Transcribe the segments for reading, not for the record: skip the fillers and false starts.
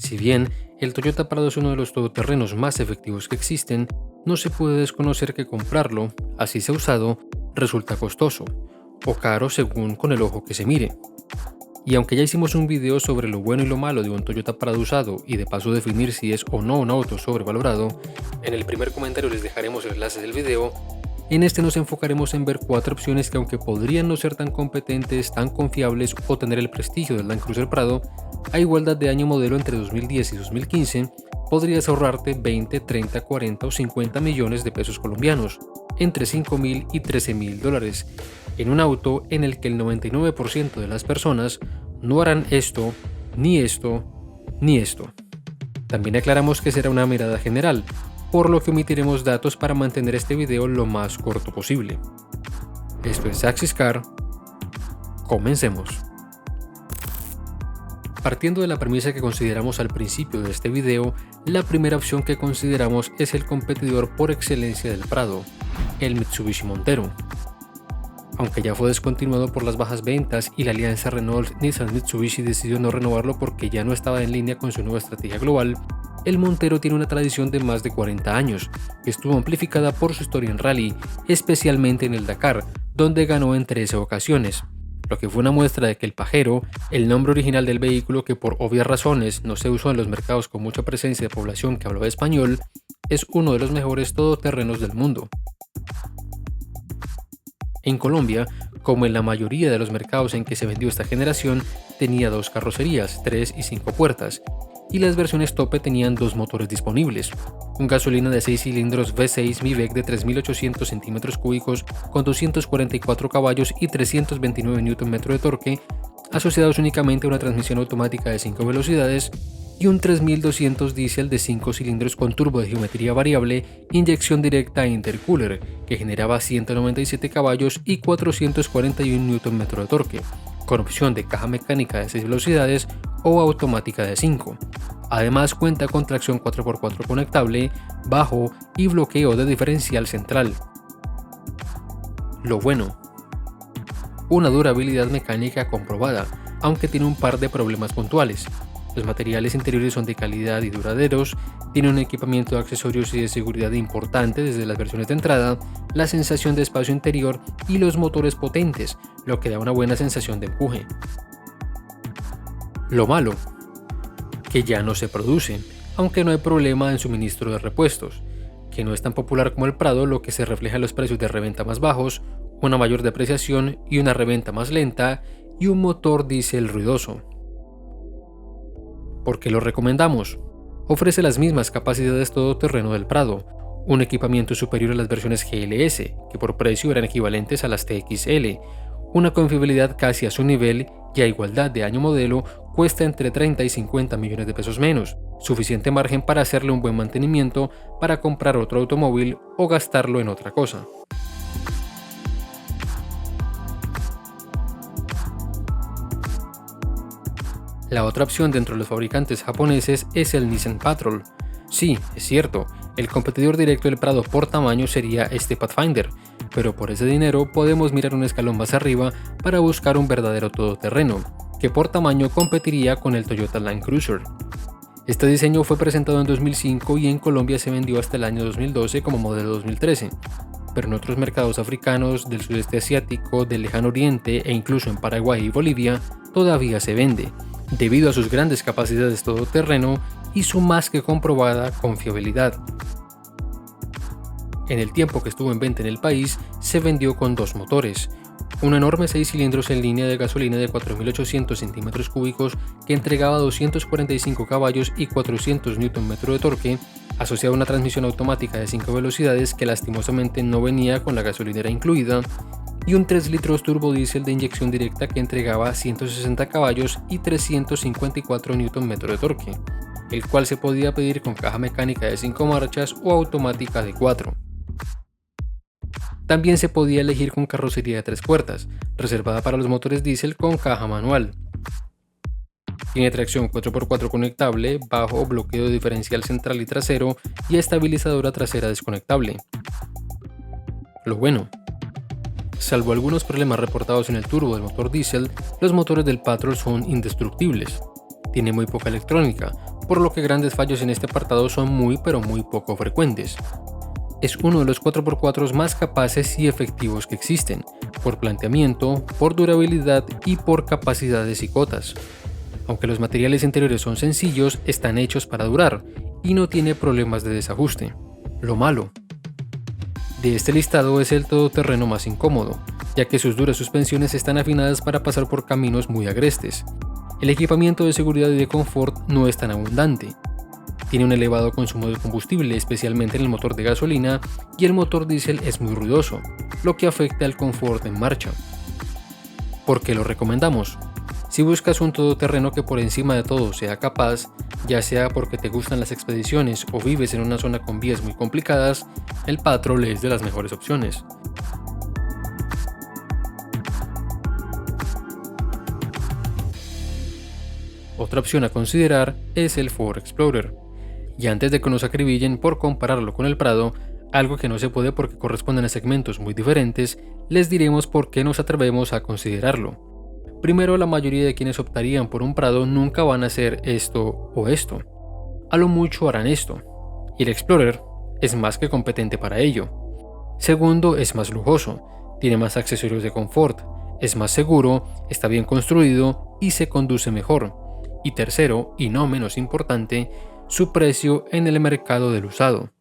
Si bien el Toyota Prado es uno de los todoterrenos más efectivos que existen, no se puede desconocer que comprarlo, así sea usado, resulta costoso, o caro según con el ojo que se mire. Y aunque ya hicimos un video sobre lo bueno y lo malo de un Toyota Prado usado y de paso definir si es o no un auto sobrevalorado, en el primer comentario les dejaremos el enlace del video. En este nos enfocaremos en ver 4 opciones que, aunque podrían no ser tan competentes, tan confiables o tener el prestigio del Land Cruiser Prado, a igualdad de año modelo entre 2010 y 2015, podrías ahorrarte 20, 30, 40 o 50 millones de pesos colombianos, entre 5.000 y 13.000 dólares, en un auto en el que el 99% de las personas no harán esto, ni esto, ni esto. También aclaramos que será una mirada general, por lo que omitiremos datos para mantener este video lo más corto posible. Esto es Axis Car, comencemos. Partiendo de la premisa que consideramos al principio de este video, la primera opción que consideramos es el competidor por excelencia del Prado, el Mitsubishi Montero. Aunque ya fue descontinuado por las bajas ventas y la alianza Renault-Nissan-Mitsubishi decidió no renovarlo porque ya no estaba en línea con su nueva estrategia global, el Montero tiene una tradición de más de 40 años, que estuvo amplificada por su historia en rally, especialmente en el Dakar, donde ganó en 13 ocasiones, lo que fue una muestra de que el Pajero, el nombre original del vehículo que por obvias razones no se usó en los mercados con mucha presencia de población que hablaba español, es uno de los mejores todoterrenos del mundo. En Colombia, como en la mayoría de los mercados en que se vendió esta generación, tenía 2 carrocerías, 3 y 5 puertas, y las versiones tope tenían 2 motores disponibles, un gasolina de 6 cilindros V6 MIVEC de 3.800 cm3 con 244 caballos y 329 Nm de torque, asociados únicamente a una transmisión automática de 5 velocidades, y un 3200 diésel de 5 cilindros con turbo de geometría variable, inyección directa e intercooler, que generaba 197 caballos y 441 Nm de torque, con opción de caja mecánica de 6 velocidades o automática de 5. Además cuenta con tracción 4x4 conectable, bajo y bloqueo de diferencial central. Lo bueno: una durabilidad mecánica comprobada, aunque tiene un par de problemas puntuales. Los materiales interiores son de calidad y duraderos, tiene un equipamiento de accesorios y de seguridad importante desde las versiones de entrada, la sensación de espacio interior y los motores potentes, lo que da una buena sensación de empuje. Lo malo: que ya no se produce, aunque no hay problema en suministro de repuestos, que no es tan popular como el Prado, lo que se refleja en los precios de reventa más bajos, una mayor depreciación y una reventa más lenta, y un motor diésel ruidoso. ¿Por qué lo recomendamos? Ofrece las mismas capacidades todoterreno del Prado, un equipamiento superior a las versiones GLS, que por precio eran equivalentes a las TXL, una confiabilidad casi a su nivel y a igualdad de año modelo cuesta entre 30 y 50 millones de pesos menos, suficiente margen para hacerle un buen mantenimiento para comprar otro automóvil o gastarlo en otra cosa. La otra opción dentro de los fabricantes japoneses es el Nissan Patrol. Sí, es cierto, el competidor directo del Prado por tamaño sería este Pathfinder, pero por ese dinero podemos mirar un escalón más arriba para buscar un verdadero todoterreno, que por tamaño competiría con el Toyota Land Cruiser. Este diseño fue presentado en 2005 y en Colombia se vendió hasta el año 2012 como modelo 2013, pero en otros mercados africanos, del sudeste asiático, del lejano oriente e incluso en Paraguay y Bolivia todavía se vende, debido a sus grandes capacidades todoterreno y su más que comprobada confiabilidad. En el tiempo que estuvo en venta en el país, se vendió con 2 motores, un enorme 6 cilindros en línea de gasolina de 4.800 cm3 que entregaba 245 caballos y 400 Nm de torque, asociado a una transmisión automática de 5 velocidades que lastimosamente no venía con la gasolinera incluida, y un 3 litros turbodiesel de inyección directa que entregaba 160 caballos y 354 Nm de torque, el cual se podía pedir con caja mecánica de 5 marchas o automática de 4. También se podía elegir con carrocería de 3 puertas, reservada para los motores diésel con caja manual. Tiene tracción 4x4 conectable, bajo, bloqueo diferencial central y trasero y estabilizadora trasera desconectable. Lo bueno: salvo algunos problemas reportados en el turbo del motor diésel, los motores del Patrol son indestructibles. Tiene muy poca electrónica, por lo que grandes fallos en este apartado son muy pero muy poco frecuentes. Es uno de los 4x4 más capaces y efectivos que existen, por planteamiento, por durabilidad y por capacidades y cotas. Aunque los materiales interiores son sencillos, están hechos para durar y no tiene problemas de desajuste. Lo malo de este listado es el todoterreno más incómodo, ya que sus duras suspensiones están afinadas para pasar por caminos muy agrestes. El equipamiento de seguridad y de confort no es tan abundante. Tiene un elevado consumo de combustible, especialmente en el motor de gasolina, y el motor diésel es muy ruidoso, lo que afecta al confort en marcha. ¿Por qué lo recomendamos? Si buscas un todoterreno que por encima de todo sea capaz, ya sea porque te gustan las expediciones o vives en una zona con vías muy complicadas, el Patrol es de las mejores opciones. Otra opción a considerar es el Ford Explorer. Y antes de que nos acribillen por compararlo con el Prado, algo que no se puede porque corresponden a segmentos muy diferentes, les diremos por qué nos atrevemos a considerarlo. Primero, la mayoría de quienes optarían por un Prado nunca van a hacer esto o esto. A lo mucho harán esto. Y el Explorer es más que competente para ello. Segundo, es más lujoso, tiene más accesorios de confort, es más seguro, está bien construido y se conduce mejor. Y tercero, y no menos importante, su precio en el mercado del usado.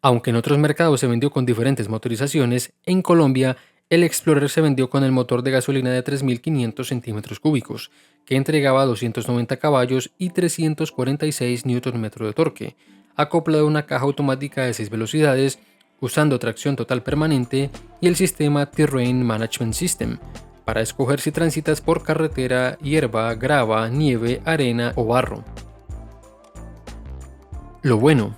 Aunque en otros mercados se vendió con diferentes motorizaciones, en Colombia el Explorer se vendió con el motor de gasolina de 3.500 centímetros cúbicos, que entregaba 290 caballos y 346 Nm de torque, acoplado a una caja automática de 6 velocidades, usando tracción total permanente y el sistema Terrain Management System, para escoger si transitas por carretera, hierba, grava, nieve, arena o barro. Lo bueno.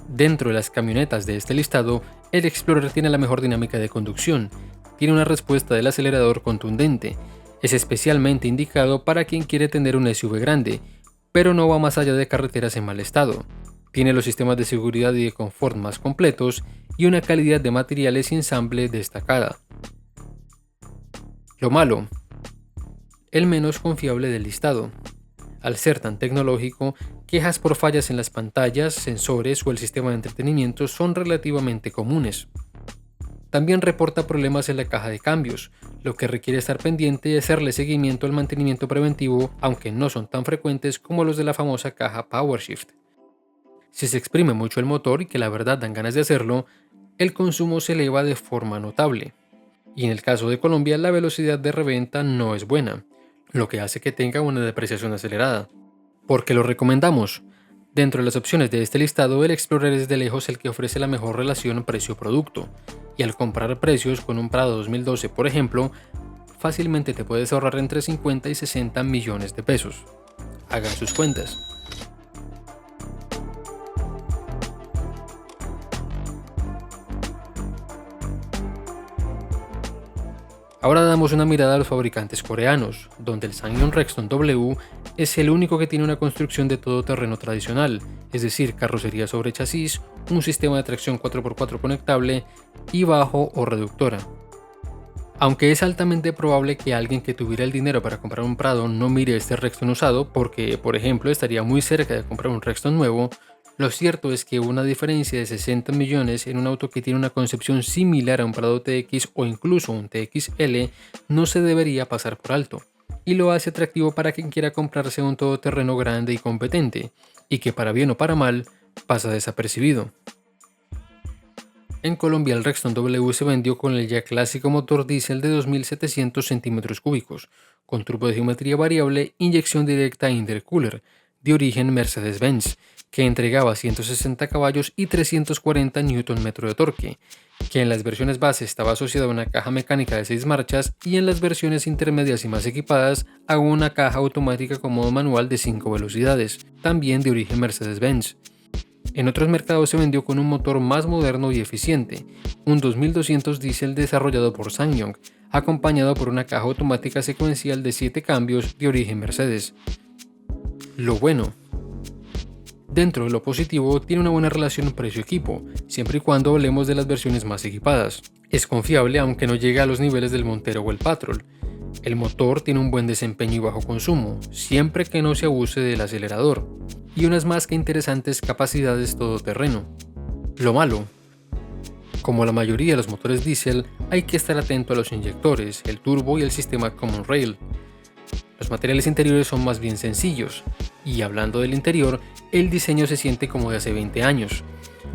Dentro de las camionetas de este listado, el Explorer tiene la mejor dinámica de conducción, tiene una respuesta del acelerador contundente, es especialmente indicado para quien quiere tener un SUV grande, pero no va más allá de carreteras en mal estado. Tiene los sistemas de seguridad y de confort más completos y una calidad de materiales y ensamble destacada. Lo malo. El menos confiable del listado. Al ser tan tecnológico, quejas por fallas en las pantallas, sensores o el sistema de entretenimiento son relativamente comunes. También reporta problemas en la caja de cambios, lo que requiere estar pendiente y hacerle seguimiento al mantenimiento preventivo, aunque no son tan frecuentes como los de la famosa caja PowerShift. Si se exprime mucho el motor y que la verdad dan ganas de hacerlo, el consumo se eleva de forma notable. Y en el caso de Colombia, la velocidad de reventa no es buena, lo que hace que tenga una depreciación acelerada. ¿Por qué lo recomendamos? Dentro de las opciones de este listado, el Explorer es de lejos el que ofrece la mejor relación precio-producto, y al comparar precios con un Prado 2012, por ejemplo, fácilmente te puedes ahorrar entre 50 y 60 millones de pesos. Hagan sus cuentas. Ahora damos una mirada a los fabricantes coreanos, donde el SsangYong Rexton W es el único que tiene una construcción de todoterreno tradicional, es decir, carrocería sobre chasis, un sistema de tracción 4x4 conectable y bajo o reductora. Aunque es altamente probable que alguien que tuviera el dinero para comprar un Prado no mire este Rexton usado porque, por ejemplo, estaría muy cerca de comprar un Rexton nuevo, lo cierto es que una diferencia de 60 millones en un auto que tiene una concepción similar a un Prado TX o incluso un TXL no se debería pasar por alto, y lo hace atractivo para quien quiera comprarse un todoterreno grande y competente, y que para bien o para mal pasa desapercibido. En Colombia el Rexton W se vendió con el ya clásico motor diésel de 2.700 centímetros cúbicos, con turbo de geometría variable, inyección directa e intercooler, de origen Mercedes-Benz, que entregaba 160 caballos y 340 Nm de torque, que en las versiones base estaba asociado a una caja mecánica de 6 marchas y en las versiones intermedias y más equipadas a una caja automática con modo manual de 5 velocidades, también de origen Mercedes-Benz. En otros mercados se vendió con un motor más moderno y eficiente, un 2200 diésel desarrollado por SsangYong, acompañado por una caja automática secuencial de 7 cambios de origen Mercedes. Lo bueno. Dentro de lo positivo, tiene una buena relación precio-equipo, siempre y cuando hablemos de las versiones más equipadas. Es confiable aunque no llega a los niveles del Montero o el Patrol. El motor tiene un buen desempeño y bajo consumo, siempre que no se abuse del acelerador, y unas más que interesantes capacidades todoterreno. Lo malo: como la mayoría de los motores diésel, hay que estar atento a los inyectores, el turbo y el sistema Common Rail. Los materiales interiores son más bien sencillos, y hablando del interior, el diseño se siente como de hace 20 años.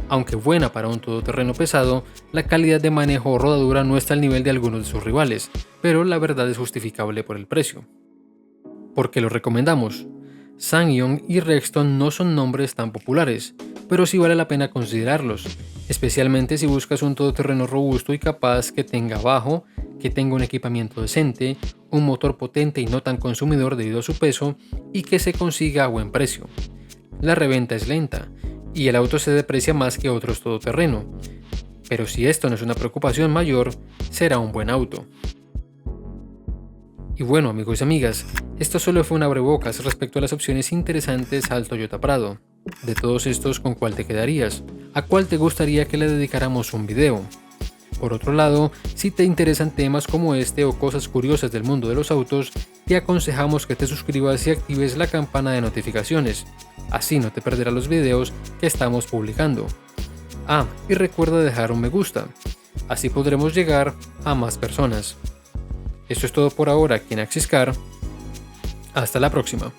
Aunque buena para un todoterreno pesado, la calidad de manejo o rodadura no está al nivel de algunos de sus rivales, pero la verdad es justificable por el precio. ¿Por qué lo recomendamos? SsangYong y Rexton no son nombres tan populares, pero sí vale la pena considerarlos, especialmente si buscas un todoterreno robusto y capaz que tenga bajo, que tenga un equipamiento decente, un motor potente y no tan consumidor debido a su peso, y que se consiga a buen precio. La reventa es lenta, y el auto se deprecia más que otros todoterreno, pero si esto no es una preocupación mayor, será un buen auto. Y bueno, amigos y amigas, esto solo fue un abrebocas respecto a las opciones interesantes al Toyota Prado. De todos estos, ¿con cuál te quedarías? ¿A cuál te gustaría que le dedicáramos un video? Por otro lado, si te interesan temas como este o cosas curiosas del mundo de los autos, te aconsejamos que te suscribas y actives la campana de notificaciones, así no te perderás los videos que estamos publicando. Y recuerda dejar un me gusta, así podremos llegar a más personas. Esto es todo por ahora aquí en Axiscar. Hasta la próxima.